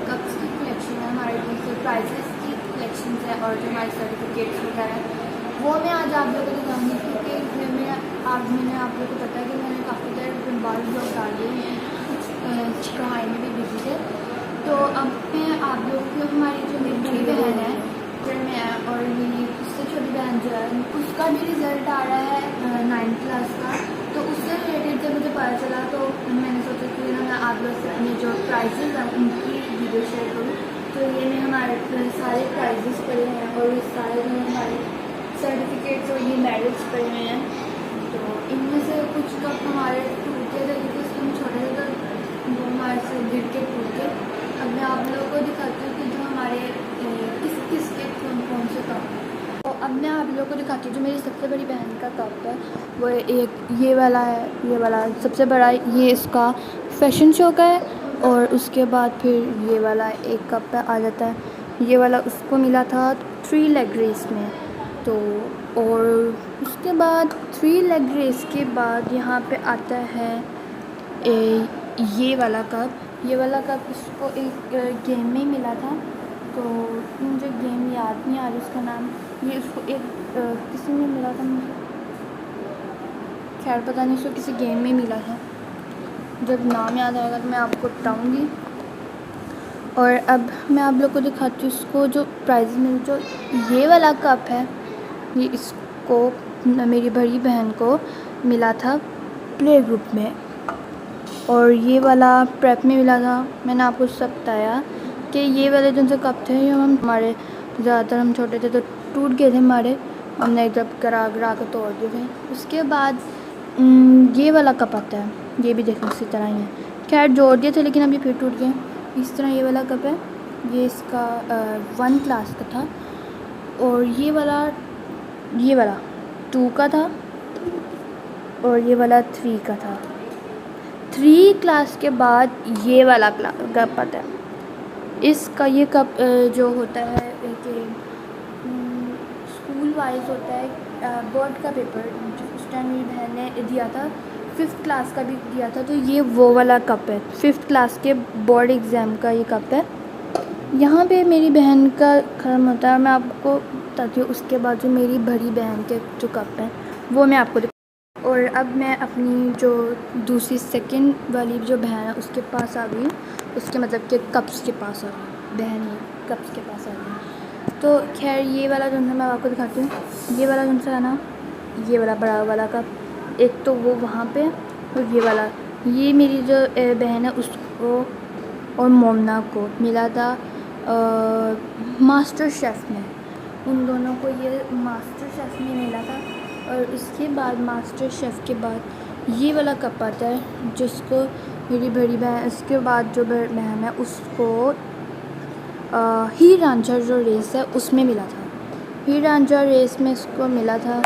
Cups की collection है हमारे पास, प्राइजेस की कलेक्शन है और जो हमारे सर्टिफिकेट्स वगैरह हैं वो मैं आज आप लोगों को दिखाऊंगी, क्योंकि मैंने आप लोगों को पता है कि मैंने काफ़ी देर बाद ब्लॉग डाले कुछ पढ़ाई में भी बिजी थे। तो अब मैं आप लोगों को हमारी जो मेरी बड़ी बहन है फिर मैं और मेरी उससे छोटी बहन जो है उसका भी रिज़ल्ट आ रहा है 9th क्लास का, तो उससे रिलेटेड जब मुझे पता चला तो मैंने सोचा कि ना मैं आप लोग से अपने जो प्राइजेस हैं उनकी वीडियो शेयर करूँ। तो ये मैं हमारे सारे प्राइजेस पढ़े हैं और ये सारे जो हमारे सर्टिफिकेट्स और ये मेडल्स पड़े हुए हैं। तो इनमें से कुछ कप हमारे टूटे थे क्योंकि हम छोटे थे तो वो हमारे से गिर के टूट गए। अब मैं आप लोगों को दिखाती हूँ कि जो हमारे किस के कौन से कप हैं। तो अब मैं आप लोगों को दिखाती हूँ जो मेरी सबसे बड़ी बहन का कप है वो एक ये वाला है। ये वाला सबसे बड़ा ये इसका फैशन शो का है और उसके बाद फिर ये वाला एक कप पे आ जाता है। ये वाला उसको मिला था 3 लेग रेस में। तो और उसके बाद 3 लेग रेस के बाद यहाँ पे आता है ये वाला कप। ये वाला कप इसको एक गेम में मिला था, तो मुझे गेम याद नहीं आ रही उसका नाम। ये उसको एक किसी में मिला था, मुझे खैर पता नहीं, उसको किसी गेम में मिला था। जब नाम याद आएगा तो मैं आपको बताऊँगी। और अब मैं आप लोग को दिखाती हूँ इसको जो प्राइज़ में जो ये वाला कप है। ये इसको मेरी बड़ी बहन को मिला था प्ले ग्रुप में और ये वाला प्रेप में मिला था। मैंने आपको सब बताया कि ये वाले जो से कप थे ये हमारे ज़्यादातर हम छोटे थे तो टूट गए थे हमारे, हमने एकदम करा के तोड़ दिए थे। उसके बाद ये वाला कप आता है, ये भी देखो इसी तरह ही है। खैर जोड़ दिए थे लेकिन अभी फिर टूट गए। इस तरह ये वाला कप है, ये इसका 1 क्लास का था और ये वाला 2 का था और ये वाला 3 का था। 3 क्लास के बाद ये वाला कप आता है। इसका ये कप जो होता है कि स्कूल वाइज होता है, बोर्ड का पेपर उस टाइम मेरी बहन ने दिया था, 5th क्लास का भी दिया था, तो ये वो वाला कप है। 5th क्लास के बोर्ड एग्ज़ाम का ये कप है। यहाँ पे मेरी बहन का ख़त्म होता है, मैं आपको बताती हूँ। उसके बाद जो मेरी बड़ी बहन के जो कप हैं वो मैं आपको। और अब मैं अपनी जो दूसरी सेकंड वाली जो बहन है उसके पास आ गई, उसके मतलब के कप्स के पास आ गई, बहन ही कप्स के पास आ गई। तो खैर ये वाला जो मैं आपको दिखाती हूँ। ये वाला जो है ना, ये वाला बड़ा वाला कप, एक तो वो वहाँ पे और ये वाला, ये मेरी जो बहन है उसको और मोमना को मिला था मास्टर शेफ़ में। उन दोनों को ये मास्टर शेफ़ में मिला था। और इसके बाद मास्टर शेफ़ के बाद ये वाला कप आता है जिसको मेरी बड़ी बहन, इसके बाद जो बहन है उसको हीर रांझा जो रेस है उसमें मिला था। हीर रांझा रेस में इसको मिला था।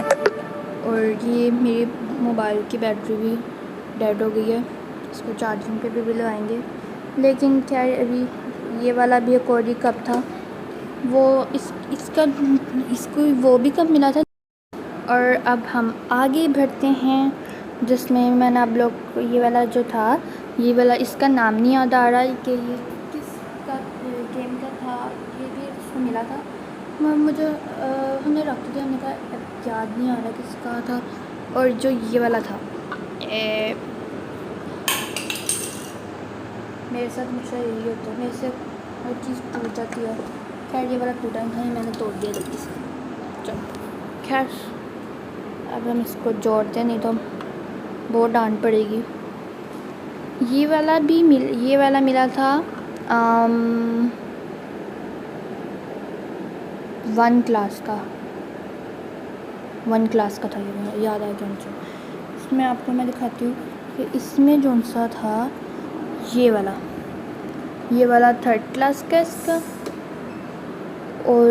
और ये मेरी मोबाइल की बैटरी भी डेड हो गई है, इसको चार्जिंग पे भी लगाएंगे। लेकिन खैर अभी ये वाला भी एक और ही कप था, वो इसको वो भी कप मिला था। और अब हम आगे बढ़ते हैं जिसमें मैंने आप लोग को ये वाला जो था, ये वाला इसका नाम नहीं याद आ रहा कि ये किस का गेम का था, ये भी इसको मिला था। मुझे हमने रख दिया, हमने कहा याद नहीं आ रहा किसका था। और जो ये वाला था मेरे साथ हमेशा यही होता है, मेरे से हर चीज़ टूट जाती है। खैर ये वाला टूटा नहीं था, मैंने तोड़ दिया जल्दी से। चलो खैर अब हम इसको जोड़ते हैं, नहीं तो बहुत डांट पड़ेगी। ये वाला मिला था 1 क्लास का था। ये याद आ गया मुझे। इसमें आपको मैं दिखाती हूँ कि इसमें जो सा था ये वाला 3rd क्लास का इसका। और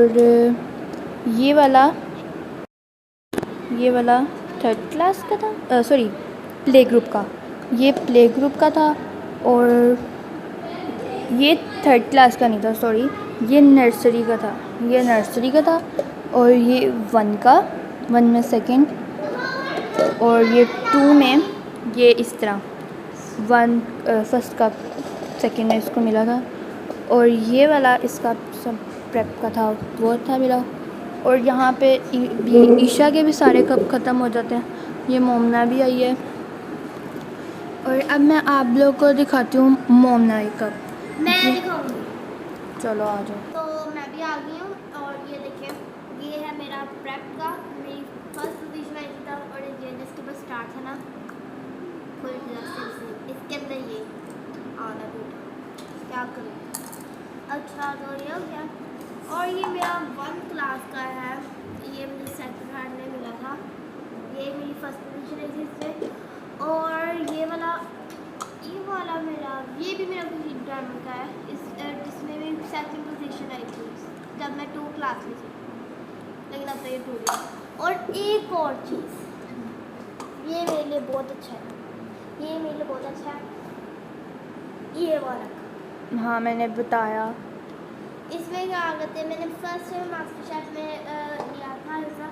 ये वाला 3rd क्लास का था, सॉरी प्ले ग्रुप का, ये प्ले ग्रुप का था। और ये 3rd क्लास का नहीं था, सॉरी ये नर्सरी का था। और ये 1 में 2nd, और ये 2 में ये इस तरह 1 फर्स्ट का 2nd में इसको मिला था। और ये वाला इसका सब प्रेप का था वो था मेरा। और यहाँ पे ईशा के भी सारे कप ख़त्म हो जाते हैं। ये मोमना भी आई है। और अब मैं आप लोग को दिखाती हूँ मोमना कप। मैं दिखाऊंगी। चलो आ जाओ। तो मैं भी आ गई हूँ और ये देखिए, ये है मेरा प्रेप का, मेरी फर्स्ट पोजीशन आई थी तब। और ये जिसके पास स्टार्ट था ना फुल इसके अंदर ये आना टूटा, क्या करूँ। अच्छा तो ये हो गया। और ये मेरा 1 क्लास का है, ये मुझे सेकंड हैंड में मिला था। ये मेरी फर्स्ट पोजीशन आई थी इससे। और ये वाला मेरा, ये भी मेरा कुछ डायमंड का है, इस जिसमें मेरी सेकंड पोजीशन आई थी जब मैं 2 क्लास में थी, लेकिन अब तो ये टूट गया। और एक और चीज़, ये मेरे लिए बहुत अच्छा है, ये मेरे लिए बहुत अच्छा है, ये वाला। हाँ मैंने बताया। इसमें क्या कहते हैं, मैंने फर्स्ट मास्टर शेफ में लिया था ऐसा,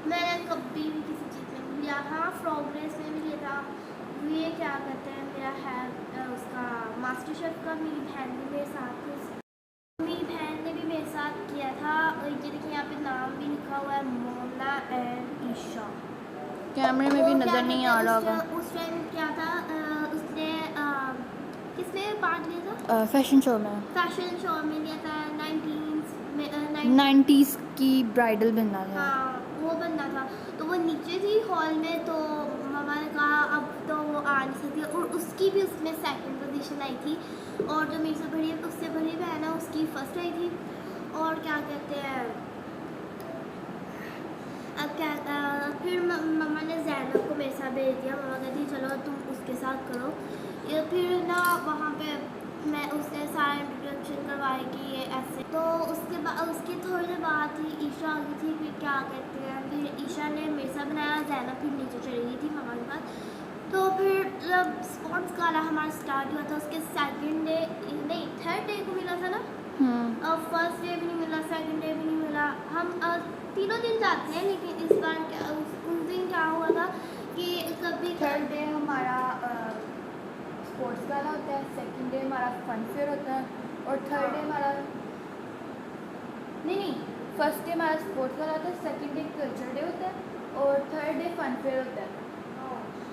मैंने कभी भी किसी चीज़ में नहीं लिया था, प्रोग्रेस में भी लिया था। ये क्या कहते हैं मेरा है उसका मास्टर शेफ का, मेरी बहन भी मेरे साथ थी, मेरी बहन ने भी मेरे साथ किया था। ये देखिए यहाँ पे नाम भी लिखा हुआ है, मोना एंड ईशा। कैमरे में भी नज़र नहीं आ रहा होगा। उस टाइम क्या था, उसने किसमें पार्ट लिया था? फैशन शो में, फैशन शो में लिया था, 90s की ब्राइडल बनना था। हाँ वो बनना था। तो वो नीचे थी हॉल में, तो मम्मा ने कहा अब तो वो आ नहीं सकती। और उसकी भी उसमें सेकंड पोजीशन आई थी। और जो मेरे से बड़ी उससे बड़ी बहन है उसकी फर्स्ट आई थी। और क्या कहते हैं, अब क्या फिर मम्मा ने जैनब को मेरे साथ भेज दिया। मम्मा कहती चलो तुम उसके साथ करो। ये फिर ना वहाँ पे मैं उसने सारा इंट्रोडक्शन करवाई कि ये ऐसे। तो उसके बाद उसकी थोड़ी देर बाद ही ईशा आ गई थी। फिर क्या कहते हैं, फिर ईशा ने मेरे साथ बनाया, जैनब फिर नीचे चली गई थी मम्मा के पास। तो फिर जब स्पोर्ट्स गाला हमारा स्टार्ट हुआ था, उसके सेकंड डे नहीं थर्ड डे को मिला था ना। और फर्स्ट डे भी नहीं मिला, सेकंड डे भी नहीं मिला। हम तीनों दिन जाते हैं, लेकिन इस बार उस दिन क्या हुआ था कि कभी थर्ड डे हमारा स्पोर्ट्स वाला होता है, सेकंड डे हमारा फन फेयर होता है, और थर्ड डे हमारा नहीं फर्स्ट डे हमारा स्पोर्ट्स वाला होता है, सेकंड डे कल्चर डे होता है, और थर्ड डे फन फेयर होता है।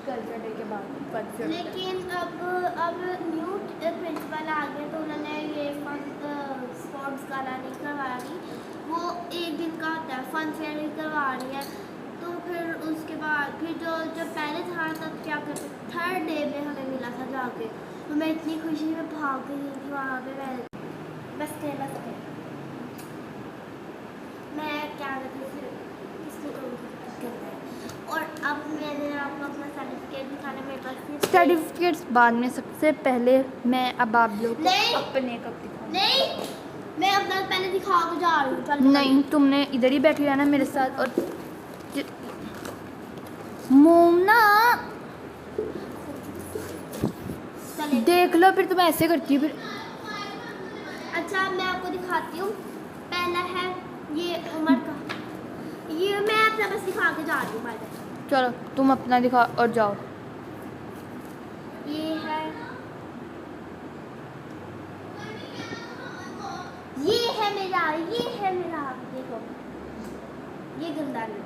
कल्चर डे के बाद फन फेयर। लेकिन अब न्यू प्रिंसिपल आ गए, तो उन्होंने ये स्पोर्ट्स गाला नहीं करवा रही, वो एक दिन का होता है, फन फेयर नहीं करवा रही है। तो फिर उसके बाद फिर जब पहले था तब क्या करते, थर्ड डे में हमें मिला था जाके। तो मैं इतनी खुशी में भाग गई थी वहाँ पे। बस थे मैं क्या करती फिर और अब मैंने आपको अपना सर्टिफिकेट दिखाना, मेरे पास सर्टिफिकेट्स बाद में, सबसे पहले मैं अब आप लोग को अपने कप दिखाऊंगी। नहीं, मैं अपना पहले दिखा के जा रही हूँ। नहीं तुमने इधर ही बैठी रहना मेरे साथ। और मोमना देख लो, फिर तुम ऐसे करती हो फिर। अच्छा मैं आपको दिखाती हूँ। पहला है ये उमर का, ये मैं अपना बस दिखा के जा रही हूँ। चलो तुम अपना दिखा और जाओ। ये है मेरा देखो, ये गंदा नहीं।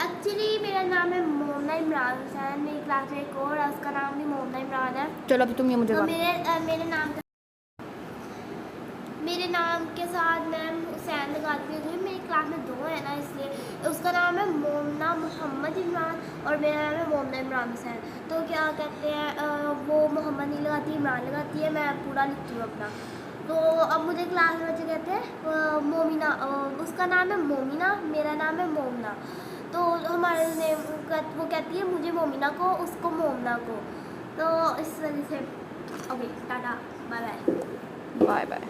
एक्चुअली मेरा नाम है मोमना इमरान हुसैन, मेरी क्लास में एक और है, उसका नाम भी मोमना इमरान है। चलो अभी तुम ये मुझे तो मेरे नाम के साथ मैम हुसैन लगाती हूँ। मेरी क्लास में 2 है ना, इसलिए उसका नाम है मोमना मोहम्मद इमरान और मेरा नाम है मोमना इमरान हुसैन। तो क्या कहते हैं, वो मोहम्मद नहीं लगाती, इमरान लगाती है, मैं पूरा लिखती हूँ अपना। तो अब मुझे क्लास में बच्चे कहते हैं मोमिना, उसका नाम है मोमिना, मेरा नाम है मोमना। तो हमारे नेम वो कहती है मुझे मोमिना को, उसको मोमना को। तो इस वजह से okay tata bye bye bye.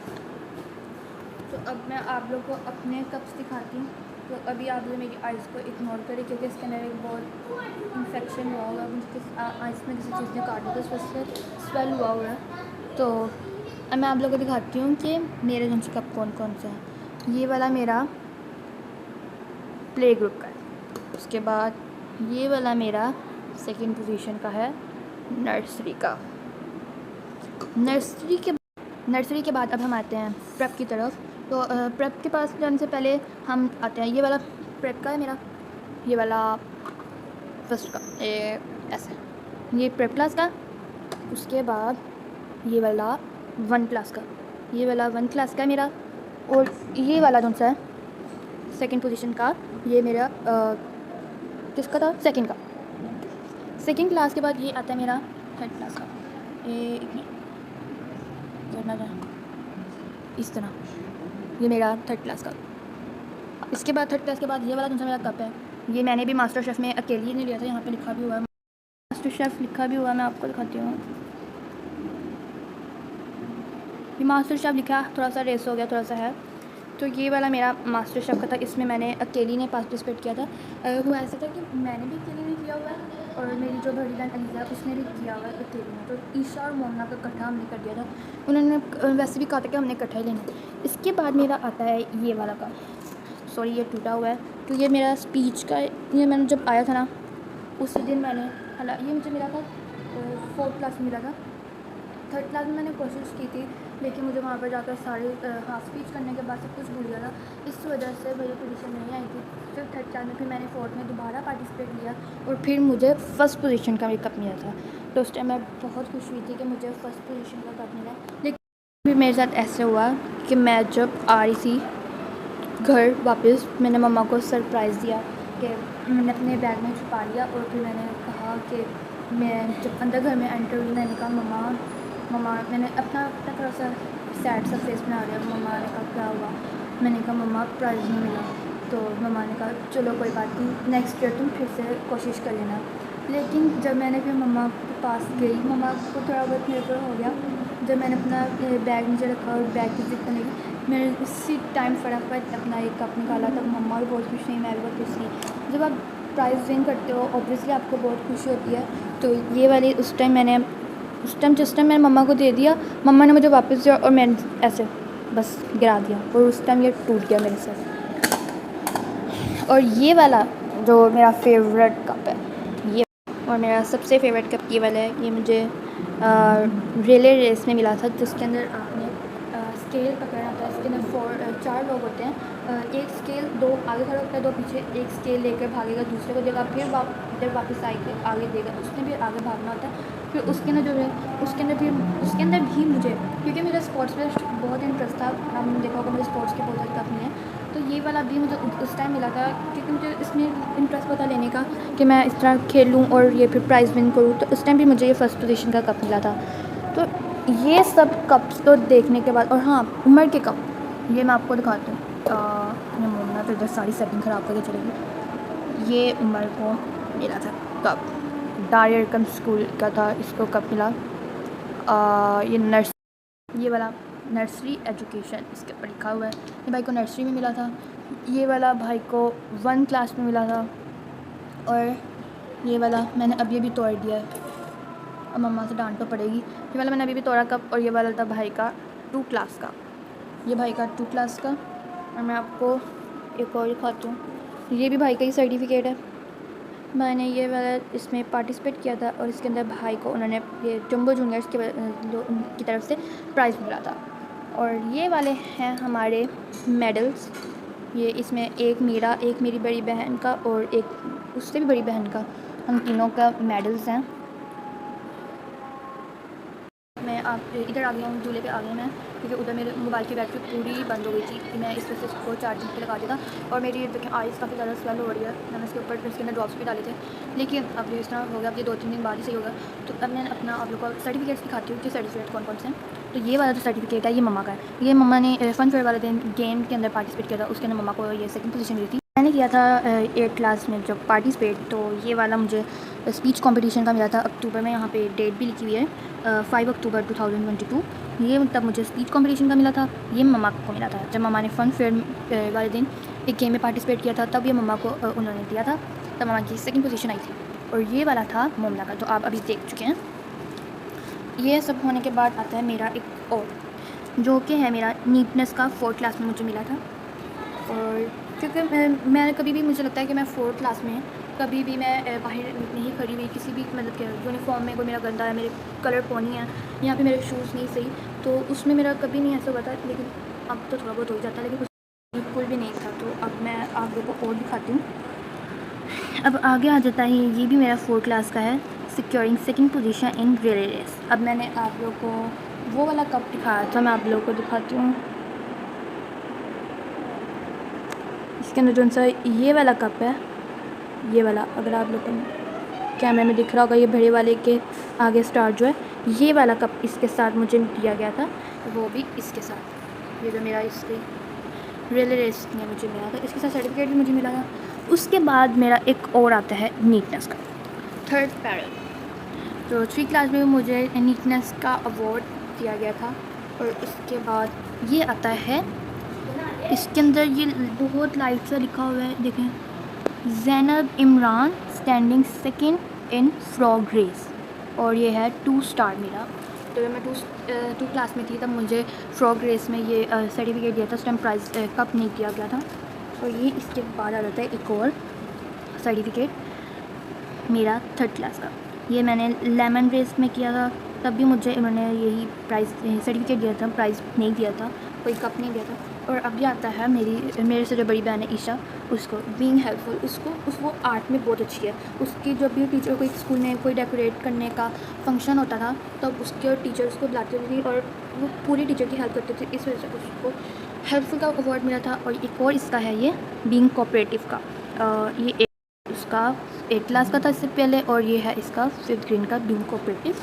तो अब मैं आप लोग को अपने कप्स दिखाती हूँ। तो अभी आप लोग मेरी आइज़ को इग्नोर करें, क्योंकि इसके अंदर एक बहुत इन्फेक्शन हुआ होगा, मुझे आइज़ में किसी चीज़ ने काटा, तो इस वजह से स्वेल हुआ हुआ है। तो अब मैं आप लोग को दिखाती हूँ कि मेरे जन से कप कौन कौन से हैं। ये वाला मेरा प्ले ग्रुप का है, उसके बाद ये वाला मेरा सेकंड पोजीशन का है, नर्सरी का। नर्सरी के नर्सरी के बाद अब हम आते हैं प्रेप की तरफ। तो प्रेप के पास जाने से पहले हम आते हैं, ये वाला प्रेप का है मेरा, ये वाला फर्स्ट का ऐसे, ये प्रेप क्लास का। उसके बाद ये वाला 1 क्लास का, ये वाला 1 क्लास का मेरा। और ये वाला कौन सा है, सेकंड पोजीशन का, ये मेरा किसका था, सेकंड का। सेकंड क्लास के बाद ये आता है मेरा थर्ड क्लास का, ये करना था इस तरह, ये मेरा थर्ड क्लास का। इसके बाद थर्ड क्लास के बाद ये वाला कौन सा मेरा कप है, ये मैंने भी मास्टर शेफ़ में अकेली ने लिया था, यहाँ पे लिखा भी हुआ है मास्टर शेफ़, लिखा भी हुआ है, मैं आपको दिखाती हूँ। ये मास्टर शेफ़ लिखा, थोड़ा सा रेस हो गया, थोड़ा सा है। तो ये वाला मेरा मास्टर शेफ़ का था, इसमें मैंने अकेली ने पार्टिसिपेट किया था। वो ऐसा था कि मैंने भी अकेली ने किया हुआ है और मेरी जो बड़ी बहन अलीज़ा उसने भी किया हुआ है अकेली में। तो ईशा और मोमना का इकट्ठा हमने कर दिया था, उन्होंने वैसे भी कहा था कि हमने इकट्ठा ही लेना। इसके बाद मेरा आता है ये वाला का, सॉरी ये टूटा हुआ है, तो ये मेरा स्पीच का, ये मैंने जब आया था ना उस दिन मैंने, हालांकि ये मुझे मिला था 4th क्लास में मिला था। 3rd क्लास में मैंने कोशिश की थी, लेकिन मुझे वहाँ पर जाकर सारे हाफ स्पीच करने के बाद सब कुछ भूल गया था, इस वजह से मेरी पोजीशन नहीं आई थी। फिर 3rd क्लास में फिर मैंने 4th में दोबारा पार्टिसिपेट किया और फिर मुझे फर्स्ट पोजीशन का कप मिला था। तो उस टाइम मैं बहुत खुश हुई थी कि मुझे फर्स्ट पोजीशन का कप मिला। लेकिन फिर मेरे साथ ऐसे हुआ कि मैं जब आ रही थी घर वापस, मैंने मम्मा को सरप्राइज़ दिया कि मैंने अपने बैग में छुपा लिया। और फिर मैंने कहा कि मैं जब अंदर घर में एंटर हुई, मैंने कहा मम्मा मैंने अपना थोड़ा सा सैड सा फेस बना लिया। मम्मा ने कहा क्या हुआ, मैंने कहा मम्मा प्राइज़ नहीं मिला। तो मम्मा ने कहा चलो कोई बात नहीं, नेक्स्ट ईयर तुम फिर से कोशिश कर लेना। लेकिन जब मैंने फिर मम्मा के पास गई, मम्मा को थोड़ा बहुत मेरे पर हो गया। जब मैंने अपना बैग नीचे रखा और बैग की जिद करने की, मैंने उसी टाइम फटाफट अपना एक कप निकाला। तब मम्मा भी बहुत खुश थी, मैं भी बहुत खुश थी। जब आप प्राइज़ विन करते हो ऑब्वियसली आपको बहुत खुशी होती है। तो ये वाली उस टाइम जिस टाइम मैंने मम्मा को दे दिया, मम्मा ने मुझे वापस दिया और मैंने ऐसे बस गिरा दिया और उस टाइम ये टूट गया मेरे से। और ये वाला जो मेरा फेवरेट कप है ये, और मेरा सबसे फेवरेट कप ये वाला है। ये मुझे रिले रेस में मिला था, जिसके अंदर आपने स्केल पकड़ना था। इसके अंदर 4 लोग होते हैं, एक स्केल 2 आगे खड़ा होता है, 2 पीछे। एक स्केल लेकर भागेगा, दूसरे को देगा, फिर जब वापस आगे देगा, उसने भी आगे भागना होता है। फिर उसके अंदर जो है उसके अंदर भी मुझे, क्योंकि मेरा स्पोर्ट्स में बहुत इंटरेस्ट था, आपने देखा होगा मेरे स्पोर्ट्स के बहुत ज़्यादा कप नहीं है। तो ये वाला भी मुझे उस टाइम मिला था, क्योंकि मुझे इसमें इंटरेस्ट पता लेने का कि मैं इस तरह खेलूँ और ये फिर प्राइज़ विन करूँ। तो उस टाइम भी मुझे ये फर्स्ट पोजीशन का कप मिला था। तो ये सब कप्स तो देखने के बाद, और हाँ उमर के कप, ये मैं आपको दिखाती हूँ। ये मोमना तो इधर सारी सेटिंग ख़राब करके चलेगी। ये उमर को मिला था कप, डायरकम स्कूल का था, इसको कप मिला। ये वाला नर्सरी एजुकेशन इसके ऊपर लिखा हुआ है, ये भाई को नर्सरी में मिला था। ये वाला भाई को 1 क्लास में मिला था। और ये वाला मैंने अभी भी तोड़ दिया है, अब मम्मा से डांट तो पड़ेगी। ये वाला मैंने अभी भी तोड़ा कप। और ये वाला था भाई का 2 क्लास का, ये भाई का 2 क्लास का। और मैं आपको एक और दिखाती हूँ, ये भी भाई का ही सर्टिफिकेट है। मैंने ये वाला इसमें पार्टिसिपेट किया था और इसके अंदर भाई को उन्होंने ये जंबो जूनियर्स की तरफ से प्राइज़ मिला था। और ये वाले हैं हमारे मेडल्स, ये इसमें एक मेरा, एक मेरी बड़ी बहन का और एक उससे भी बड़ी बहन का, हम तीनों का मेडल्स हैं। मैं आप इधर आ गया हूँ, झूले पे आ गया मैं, क्योंकि उधर मेरे मोबाइल की बैटरी पूरी बंद हो गई थी। मैं इस वजह से इसको चार्जिंग पे लगा दिया था। और मेरी देखें आइज़ काफ़ी ज़्यादा स्वेल हो रही है, मैंने इसके ऊपर इसके अंदर ड्रॉप्स भी डाले थे, लेकिन अब ये इस तरह हो गया। अब ये 2-3 दिन बाद ही सही होगा। तो अब मैं अपना आप लोग को सर्टिफिकेट्स दिखाती हूँ कि सर्टिफिकेट कौन कौन से हैं। तो ये वाला जो सर्टिफिकेट है ये मम्मा का है। ये मम्मा ने फन फेयर वाले दिन गेम के अंदर पार्टिसिपेट किया था, उसके अंदर मम्मा को ये 2nd पोजीशन मिली थी। मैंने किया था 8th क्लास में जब पार्टिसिपेट, तो ये वाला मुझे स्पीच कंपटीशन का मिला था अक्टूबर में, यहाँ पे डेट भी लिखी हुई है 5 अक्टूबर 2022। ये तब मुझे स्पीच कंपटीशन का मिला था। ये मम्मा को मिला था जब मम्मा ने फन फेयर वाले दिन एक गेम में पार्टिसिपेट किया था, तब ये मम्मा को उन्होंने दिया था, तब मम्मा की 2nd पोजीशन आई थी। और ये वाला था मोमना का, जो आप अभी देख चुके हैं। ये सब होने के बाद आता है मेरा एक और, जो कि है मेरा नीटनेस का 4th क्लास में मुझे मिला था। और क्योंकि मैं कभी भी, मुझे लगता है कि मैं 4th क्लास में कभी भी मैं बाहर नहीं खड़ी हुई किसी भी मतलब के यूनिफॉर्म में, कोई मेरा गंदा है, मेरे कलर पोनी है, यहाँ पे मेरे शूज़ नहीं सही, तो उसमें मेरा कभी नहीं ऐसा हुआ था, लेकिन अब तो थोड़ा बहुत हो ही जाता है, लेकिन बिल्कुल भी नहीं था। तो अब मैं आप लोगों को और दिखाती हूँ। अब आगे आ जाता है, ये भी मेरा 4th क्लास का है, securing second position in relay race. अब मैंने आप लोगों को वो वाला कप दिखाया था, मैं आप लोगों को दिखाती हूँ। इसके अंदर जो सा ये वाला कप है, ये वाला, अगर आप लोग को कैमरे में दिख रहा होगा, ये बड़े वाले के आगे स्टार जो है, ये वाला कप इसके साथ मुझे दिया गया था, वो भी इसके साथ। ये जो मेरा इसके रिले रेस में मुझे मिला था, इसके साथ सर्टिफिकेट भी मुझे मिला था। उसके बाद मेरा एक और आता है नीटनेस का, 3rd पैरल। तो 3 क्लास में मुझे नीटनेस का अवार्ड दिया गया था। और उसके बाद ये आता है, इसके अंदर ये बहुत लाइट सा लिखा हुआ है, देखें, Zainab Imran standing second in frog race, और ये है 2 स्टार मेरा। तो जब मैं 2 क्लास में थी तब मुझे फ्रॉग रेस में ये सर्टिफिकेट दिया था, उस टाइम प्राइज़ कप नहीं दिया गया था। और ये इसके बाद आ जाता है एक और सर्टिफिकेट मेरा 3rd क्लास का। ये मैंने लेमन रेस में किया था, तब भी मुझे इन्होंने यही प्राइज़ सर्टिफिकेट दिया था, प्राइज़ नहीं दिया था, कोई कप नहीं दिया था। और अभी आता है मेरे से जो बड़ी बहन है ईशा, उसको बीइंग हेल्पफुल, वो आर्ट में बहुत अच्छी है। उसकी जब भी टीचर को स्कूल में कोई डेकोरेट करने का फंक्शन होता था, तब उसके टीचर उसको बुलाती थी और वो पूरी टीचर की हेल्प करते थे, इस वजह से उसको हेल्पफुल का अवार्ड मिला था। और एक और इसका है ये बीइंग कोऑपरेटिव का, ये उसका 8th क्लास का था इससे पहले, और ये है इसका 5th ग्रेड का बीइंग कोऑपरेटिव।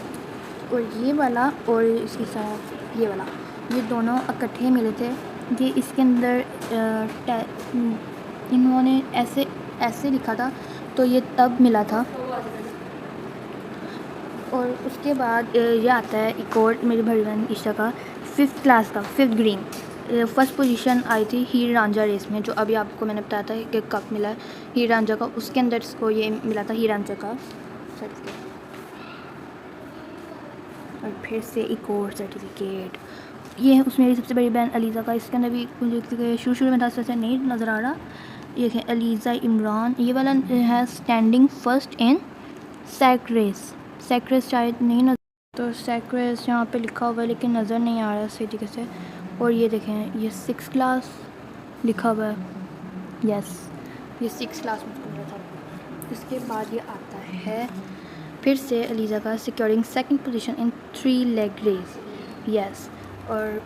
और ये वाला और इसके साथ ये वाला, ये दोनों इकट्ठे मिले थे। ये इसके अंदर इन्होंने ऐसे लिखा था, तो ये तब मिला था। और उसके बाद ये आता है एक और मेरी बड़ी बहन ईशा का 5th क्लास का 5th ग्रीन। फर्स्ट पोजीशन आई थी हीर रांझा रेस में, जो अभी आपको मैंने बताया था कि कप मिला है हीर रांझा का, उसके अंदर इसको ये मिला था हीर रांझा का सर्टिफिकेट। और फिर से एक और सर्टिफिकेट, ये है उसमें मेरी सबसे बड़ी बहन अलीज़ा का। इसके अंदर भी मुझे शुरू में था से नहीं नज़र आ रहा, ये है अलीज़ा इमरान। ये वाला है standing first in sack race शायद नहीं नज़र, तो सैक रेस यहाँ पे लिखा हुआ है लेकिन नज़र नहीं आ रहा सही तरीके से। और ये देखें, ये 6th क्लास लिखा हुआ है, यस, ये 6th क्लास में मिला था। इसके बाद ये आता है फिर से अलीज़ा का securing second position in 3 leg race, yes. और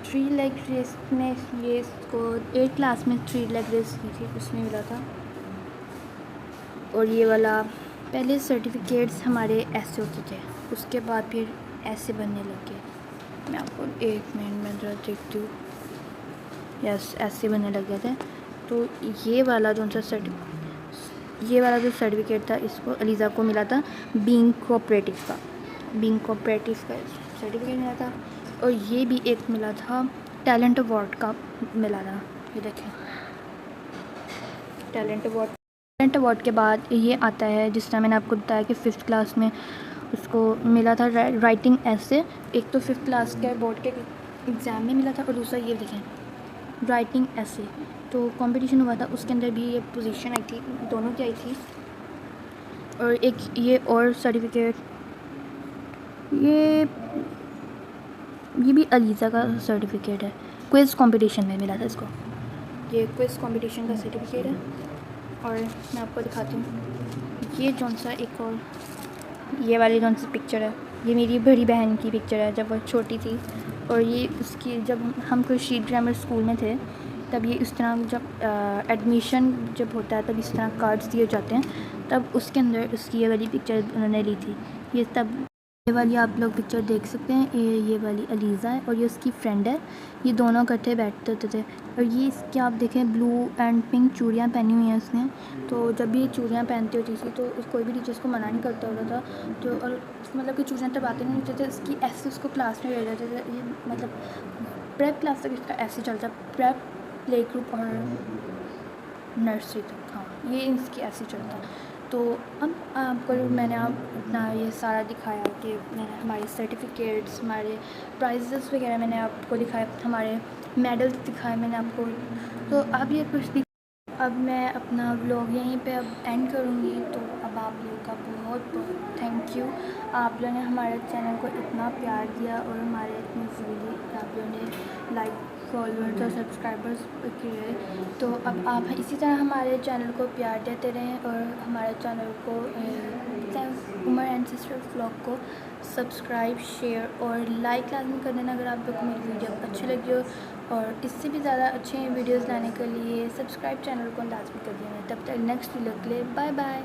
3 लेग रेस में ये इसको 8th क्लास में 3 लेग रेस की थी, उसमें मिला था। और ये वाला पहले सर्टिफिकेट्स हमारे ऐसे होते थे, उसके बाद फिर ऐसे बनने लग गए। मैं आपको 1 मिनट में ज़रा देखती हूँ, यस, ऐसे बनने लग गए थे। तो ये वाला जो सर्टिफिकेट था, इसको अलीज़ा को मिला था बीइंग कोऑपरेटिव का सर्टिफिकेट मिला था। और ये भी एक मिला था टैलेंट अवार्ड का मिला था, ये देखें, टैलेंट अवार्ड के बाद ये आता है जिस तरह मैंने आपको बताया कि 5th क्लास में उसको मिला था राइटिंग ऐसे। एक तो 5th क्लास के बोर्ड के एग्ज़ाम में मिला था, और दूसरा ये देखें राइटिंग ऐसे। तो कंपटीशन हुआ था, उसके अंदर भी ये पोजीशन आई थी, दोनों की आई थी। और एक ये और सर्टिफिकेट, ये भी अलीज़ा का सर्टिफिकेट है, क्विज़ कंपटीशन में मिला था इसको, ये क्विज़ कंपटीशन का सर्टिफिकेट है। और मैं आपको दिखाती हूँ, ये जौन सा एक और ये वाली जौन सी पिक्चर है, ये मेरी बड़ी बहन की पिक्चर है जब वो छोटी थी। और ये उसकी जब हम खुर्शीद ग्रामर स्कूल में थे, तब ये इस तरह जब एडमिशन जब होता है तब इस तरह कार्ड्स दिए जाते हैं, तब उसके अंदर उसकी ये वाली पिक्चर उन्होंने ली थी। ये तब ये वाली आप लोग पिक्चर देख सकते हैं, ये वाली अलीज़ा है और ये उसकी फ्रेंड है, ये दोनों इकट्ठे बैठते होते थे। और ये इसके आप देखें ब्लू एंड पिंक चूड़ियाँ पहनी हुई हैं इसने। तो जब भी ये चूड़ियाँ पहनती होती थी तो कोई भी टीचर उसको मना नहीं करता होता था। तो और मतलब कि चूड़ियाँ तब आते नहीं होते थे, इसकी ऐसे उसको क्लास में ले जाते थे। ये मतलब प्रेप क्लास तक इसका ऐसे चलता, प्रेप, प्ले ग्रुप और नर्सरी तक, हाँ, ये इसकी ऐसे चलता। तो अब आपको मैंने अपना ये सारा दिखाया कि मैंने हमारे सर्टिफिकेट्स, हमारे प्राइजेस वगैरह मैंने आपको दिखाए, हमारे मेडल्स दिखाए मैंने आपको। तो अब ये कुछ अब मैं अपना व्लॉग यहीं पे अब एंड करूँगी। तो अब अब आप लोगों का बहुत बहुत थैंक यू। आप लोगों ने हमारे चैनल को इतना प्यार दिया और हमारे इतनी जल्दी आप लोगों ने लाइक, फॉलोअर्स और सब्सक्राइबर्स किए। तो अब आप इसी तरह हमारे चैनल को प्यार देते रहें और हमारे चैनल को उमर एंड सिस्टर व्लॉग को सब्सक्राइब, शेयर और लाइक लाजमी कर देना अगर आप लोग को मेरी वीडियो अच्छी लगी हो। और इससे भी ज़्यादा अच्छे वीडियोज़ लाने के लिए सब्सक्राइब चैनल को लाजमी कर देना। तब तक नेक्स्ट वीडियो के लिए बाय बाय।